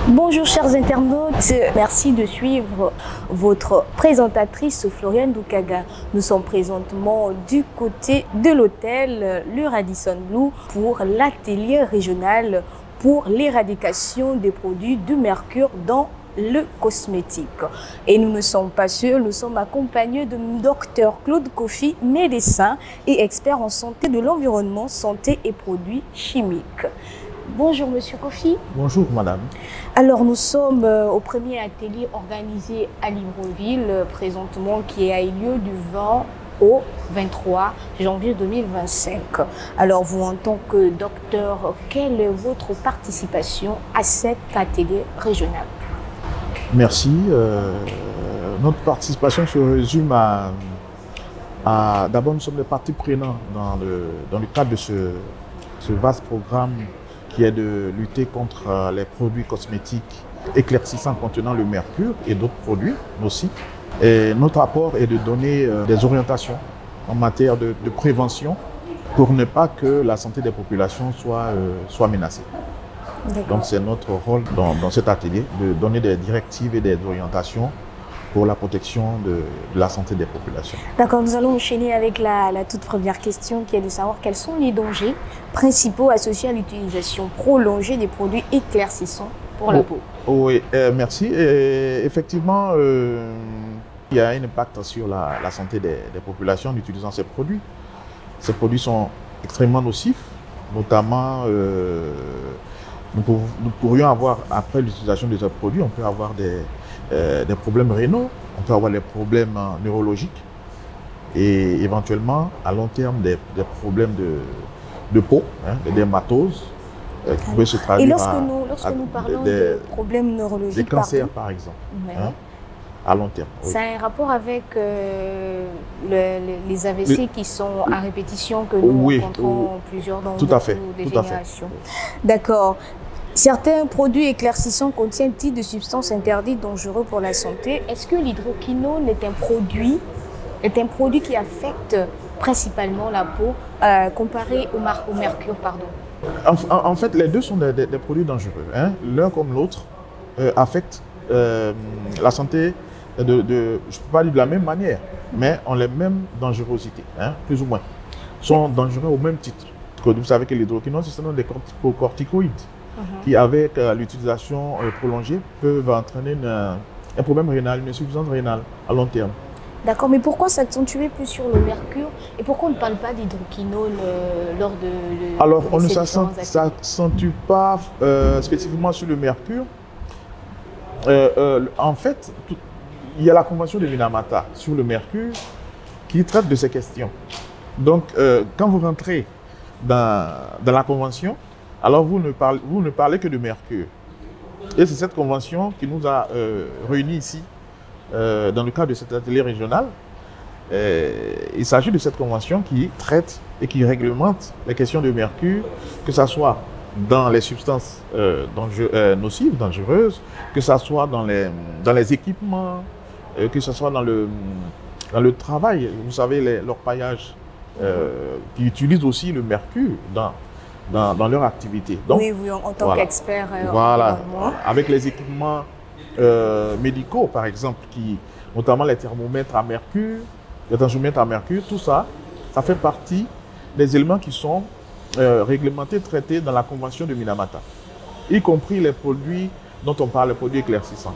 Bonjour chers internautes, merci de suivre votre présentatrice Floriane Doukaga. Nous sommes présentement du côté de l'hôtel le Radisson Blu pour l'atelier régional pour l'éradication des produits du mercure dans le cosmétique. Et nous ne sommes pas seuls, nous sommes accompagnés de Dr Claude Kofi, médecin et expert en santé de l'environnement, santé et produits chimiques. Bonjour Monsieur Kofi. Bonjour Madame. Alors nous sommes au premier atelier organisé à Libreville présentement qui a eu lieu du 20 au 23 janvier 2025. Alors vous en tant que docteur, quelle est votre participation à cet atelier régional? Merci. Notre participation se résume à d'abord nous sommes des parties prenantes dans le cadre de ce vaste programme qui est de lutter contre les produits cosmétiques éclaircissants contenant le mercure et d'autres produits nocifs. Et notre apport est de donner des orientations en matière de prévention pour ne pas que la santé des populations soit menacée. Donc c'est notre rôle dans cet atelier de donner des directives et des orientations pour la protection de la santé des populations. D'accord, nous allons enchaîner avec la toute première question qui est de savoir quels sont les dangers principaux associés à l'utilisation prolongée des produits éclaircissants pour la peau. Oui, merci. Et effectivement, il y a un impact sur la santé des populations en utilisant ces produits. Ces produits sont extrêmement nocifs, notamment nous pourrions avoir, après l'utilisation de ces produits, on peut avoir des problèmes rénaux, on peut avoir des problèmes neurologiques et éventuellement à long terme des problèmes de peau, des dermatoses qui peuvent se traduire. Et lorsque nous parlons de problèmes neurologiques, des cancers par exemple, à long terme. Oui. Ça a un rapport avec les AVC qui sont à répétition que nous rencontrons plusieurs dans beaucoup de générations. D'accord. Certains produits éclaircissants contiennent-ils de substances interdites dangereuses pour la santé? Est-ce que l'hydroquinone est un produit qui affecte principalement la peau comparé au mercure, pardon? En fait, les deux sont des produits dangereux. L'un comme l'autre affectent la santé je ne peux pas dire de la même manière, mais ont les mêmes dangerosités, plus ou moins. Sont dangereux au même titre. Vous savez que l'hydroquinone, ce sont des corticoïdes qui, avec l'utilisation prolongée, peuvent entraîner un problème rénal, une insuffisance rénale à long terme. D'accord, mais pourquoi s'accentuer plus sur le mercure et pourquoi on ne parle pas d'hydroquinone lors de Alors, on ne s'accentue pas spécifiquement sur le mercure. En fait, il y a la convention de Minamata sur le mercure qui traite de ces questions. Donc, quand vous rentrez dans la convention, alors vous ne parlez que de mercure. Et c'est cette convention qui nous a réunis ici, dans le cadre de cet atelier régional. Il s'agit de cette convention qui traite et qui réglemente les questions de mercure, que ce soit dans les substances nocives, dangereuses, que ce soit dans les équipements, que ce soit dans le travail. Vous savez, l'orpaillage qui utilise aussi le mercure dans leur activité. Donc, oui, en tant qu'expert. Voilà, avec les équipements médicaux, par exemple, notamment les thermomètres à mercure, tout ça, ça fait partie des éléments qui sont réglementés, traités dans la convention de Minamata, y compris les produits dont on parle, les produits éclaircissants.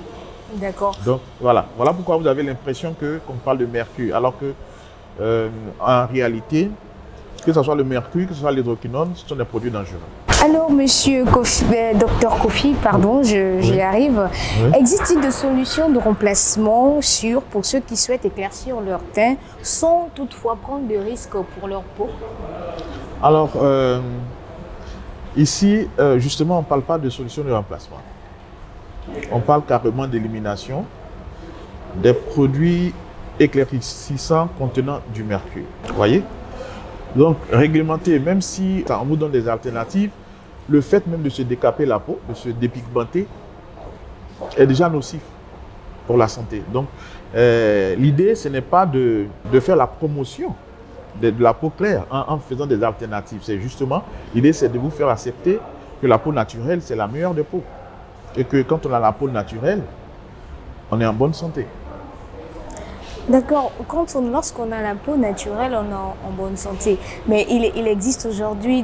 D'accord. Donc voilà pourquoi vous avez l'impression qu'on parle de mercure, alors que en réalité, que ce soit le mercure, que ce soit l'hydroquinone, ce sont des produits dangereux. Alors, Monsieur Kofi, Dr Kofi, pardon, j'y arrive. Oui. Existe-t-il des solutions de remplacement sûres pour ceux qui souhaitent éclaircir leur teint sans toutefois prendre de risques pour leur peau? Alors, ici, justement, on ne parle pas de solution de remplacement. On parle carrément d'élimination des produits éclaircissants contenant du mercure. Vous voyez? Donc, réglementer, même si on vous donne des alternatives, le fait même de se décaper la peau, de se dépigmenter, est déjà nocif pour la santé. Donc, l'idée, ce n'est pas de faire la promotion de la peau claire en faisant des alternatives. C'est justement, l'idée, c'est de vous faire accepter que la peau naturelle, c'est la meilleure des peaux. et que quand on a la peau naturelle, on est en bonne santé. D'accord, lorsqu'on a la peau naturelle, on est en bonne santé. Mais il existe aujourd'hui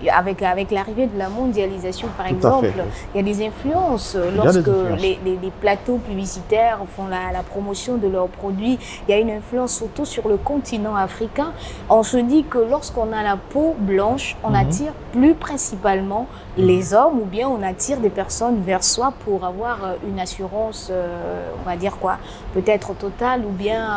avec l'arrivée de la mondialisation, par exemple, il y a des influences. Lorsque les plateaux publicitaires font la promotion de leurs produits, il y a une influence surtout sur le continent africain. On se dit que lorsqu'on a la peau blanche, on attire plus principalement les hommes, ou bien on attire des personnes vers soi pour avoir une assurance, on va dire quoi, peut-être totale ou bien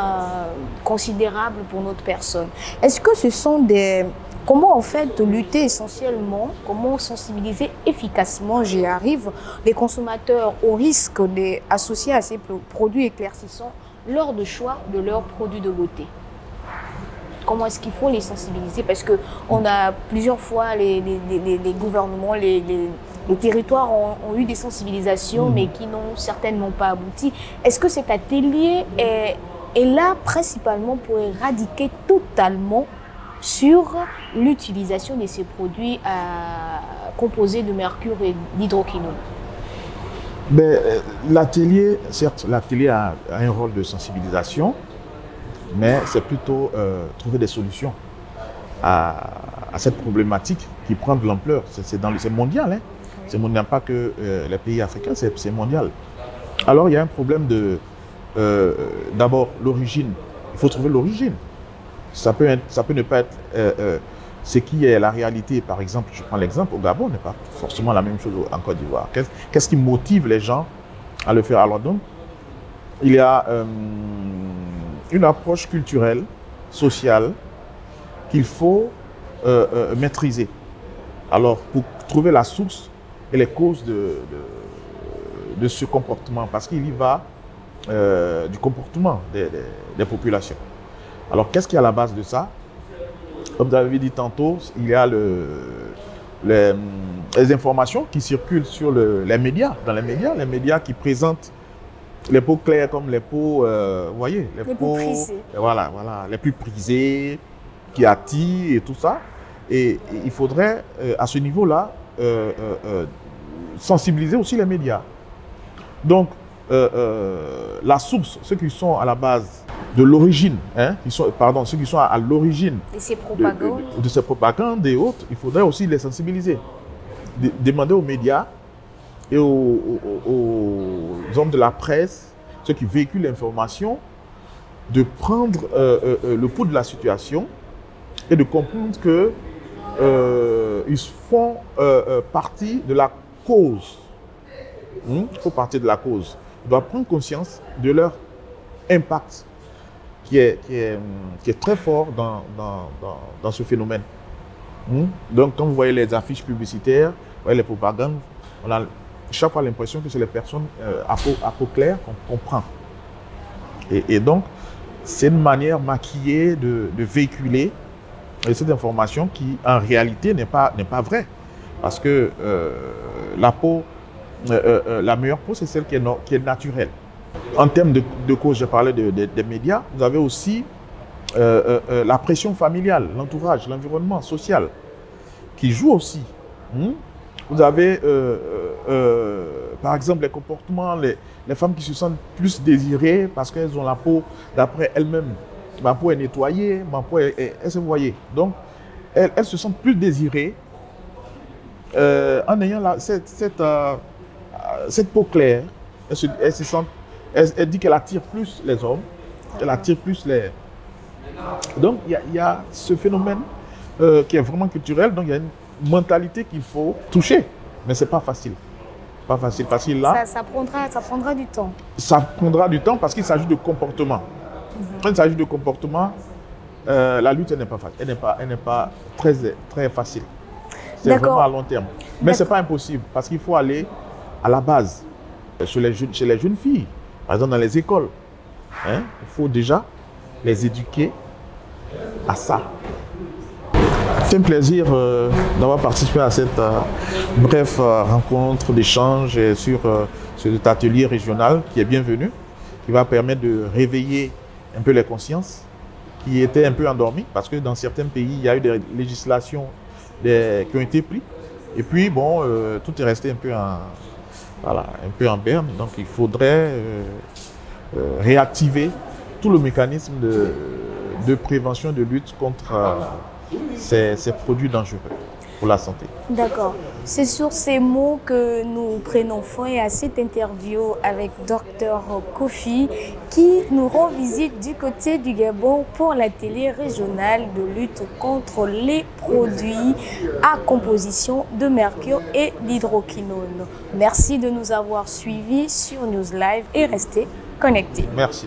considérable pour notre personne. Est-ce que ce sont des... Comment en fait lutter essentiellement, comment sensibiliser efficacement, j'y arrive, les consommateurs au risque associés à ces produits éclaircissants lors de choix de leurs produits de beauté? Comment est-ce qu'il faut les sensibiliser? Parce qu'on a plusieurs fois les gouvernements, les territoires ont eu des sensibilisations, mais qui n'ont certainement pas abouti. Est-ce que cet atelier est là principalement pour éradiquer totalement sur l'utilisation de ces produits composés de mercure et d'hydroquinone? L'atelier, certes, l'atelier a un rôle de sensibilisation, mais c'est plutôt trouver des solutions à cette problématique qui prend de l'ampleur. C'est mondial, hein. C'est mondial, pas que les pays africains, c'est mondial. Alors il y a un problème d'abord l'origine. Il faut trouver l'origine. Ça peut ne pas être ce qui est la réalité. Par exemple, je prends l'exemple, au Gabon n'est pas forcément la même chose en Côte d'Ivoire. Qu'est-ce qui motive les gens à le faire? Alors donc, il y a une approche culturelle, sociale, qu'il faut maîtriser. Alors, pour trouver la source et les causes de ce comportement, parce qu'il y va du comportement des populations. Alors, qu'est-ce qui est à la base de ça? Comme vous avez dit tantôt, il y a les informations qui circulent sur les médias. Dans les médias qui présentent les peaux claires comme les peaux, vous voyez, les peaux prisées. Voilà, les plus prisées, qui attirent et tout ça. Et il faudrait, à ce niveau-là, sensibiliser aussi les médias. Donc, la source, ceux qui sont à la base de l'origine, hein, ceux qui sont à l'origine de ces propagandes et autres, il faudrait aussi les sensibiliser. Demander aux médias et aux hommes de la presse, ceux qui véhiculent l'information, de prendre le pouls de la situation et de comprendre que ils font partie de la cause. Ils font partie de la cause. Ils doivent prendre conscience de leur impact qui est très fort dans ce phénomène. Donc, quand vous voyez les affiches publicitaires, vous voyez les propagandes, on a chaque fois l'impression que c'est les personnes à peau claire qu'on prend. Et donc, c'est une manière maquillée de véhiculer cette information qui, en réalité, n'est pas vraie. Parce que la peau, la meilleure peau, c'est celle qui est naturelle. En termes de cause, je parlais des médias. Vous avez aussi la pression familiale, l'entourage, l'environnement social qui joue aussi. Vous avez, par exemple, les comportements, les femmes qui se sentent plus désirées parce qu'elles ont la peau, d'après elles-mêmes, ma peau est nettoyée, ma peau est se voyez. Donc, elles se sentent plus désirées en ayant cette peau claire. Elle dit qu'elle attire plus les hommes, elle attire plus les... Donc, il y a ce phénomène qui est vraiment culturel. Donc, il y a une mentalité qu'il faut toucher. Mais ce n'est pas facile. Pas facile. Facile là. Ça prendra du temps. Ça prendra du temps parce qu'il s'agit de comportement. Quand il s'agit de comportement, la lutte n'est pas facile. Elle n'est pas très facile. C'est vraiment à long terme. Mais ce n'est pas impossible parce qu'il faut aller à la base. Chez les jeunes filles, par exemple dans les écoles, il faut déjà les éduquer à ça. C'est un plaisir d'avoir participé à cette brève rencontre d'échange sur cet atelier régional qui est bienvenu, qui va permettre de réveiller un peu les consciences qui étaient un peu endormies parce que dans certains pays, il y a eu des législations qui ont été prises Et puis, bon, tout est resté un peu en berne. Donc, il faudrait réactiver tout le mécanisme de prévention, de lutte contre ces produits dangereux pour la santé. D'accord. C'est sur ces mots que nous prenons fin à cette interview avec Dr Kofi qui nous rend visite du côté du Gabon pour la télé régionale de lutte contre les produits à composition de mercure et d'hydroquinone. Merci de nous avoir suivis sur News Live et restez connectés. Merci.